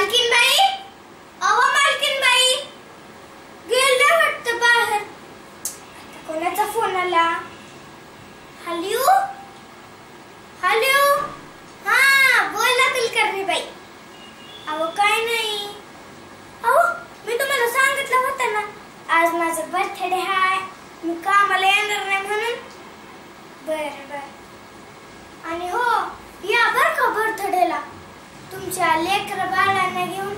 मालकीनबाई, अहो मालकीनबाई, गेल्या वाटतं बाहेर. कोणाचा फोन आला? हॅलो हॅलो, हा बोला कुलकर्णी बाई. अहो काय नाही, अहो मी तुम्हाला सांगितलं होतं ना आज माझा बर्थडे आहे, मी कामाला येणार नाही म्हणून. बर बर. आणि हो या बर का बर्थडेला तुमच्या लेकर बाळांना घेऊन,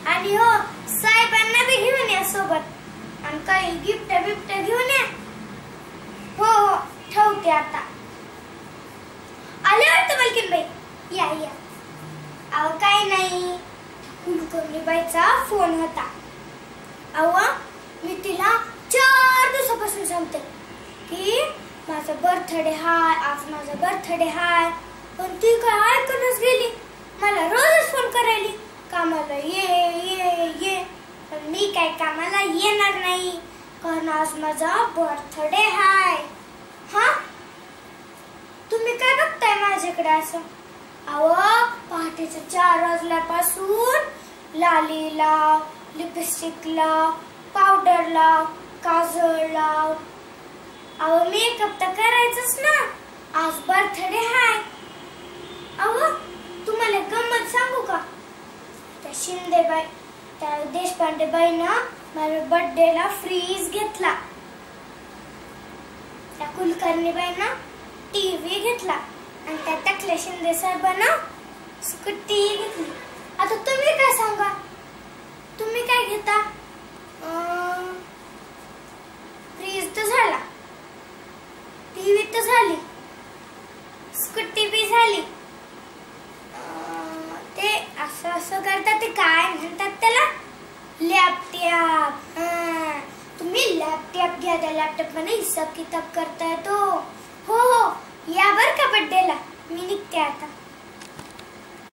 आणि हो साहेबांना बी घेऊन या सोबत, आणि काही गिफ्ट बिफ्ट घेऊन या. हो हो ठेवते आता. आले वाटतं मालकीनबाई, या या. अहो काय नाही, कुलकर्णीबाईचा फोन होता. अहो मी तिला 4 दिवसापासून सांगते की माझा बर्थडे हाय, आज माझा बर्थडे हाय, पण ती काय ऐकूनच गेली. मला रोजच फोन करायली कामाला ये, पण मी काय कामाला येणार नाही कारण आज माझा बर्थडे हाय. हा तुम्ही काय बघताय माझ्याकडे असं? अहो पहाटेचे 4 वाजल्यापासून लाली लाव, लिपस्टिक लाव, पावडर लाव, काजळ लाव. अहो मेकअप तर करायचंच ना, आज बर्थडे हाय. अहो तुम्हाला गंमत सांगू का? त्या शिंदेबाई, त्या देशपांडे बाईनं माझ्या बर्थडेला फ्रीज घेतला, त्या कुलकर्णीबाईनं टीव्ही घेतला, आणि त्या टकल्या शिंदे साहेबांना स्कूटी घेतली. आता तुम्ही काय सांगा, तुम्ही काय घेता? फ्रीज तर झाला, टीव्ही तर झाली, स्कूटी बी झाली. ते असं असं करतात, ते काय म्हणतात त्याला? लॅपटॉप. तुम्ही लॅपटॉप घ्या, त्या लॅपटॉप मध्ये हिसाब किताब करता येतो. हो हो या बर का बर्थडेला, मी निघते आता.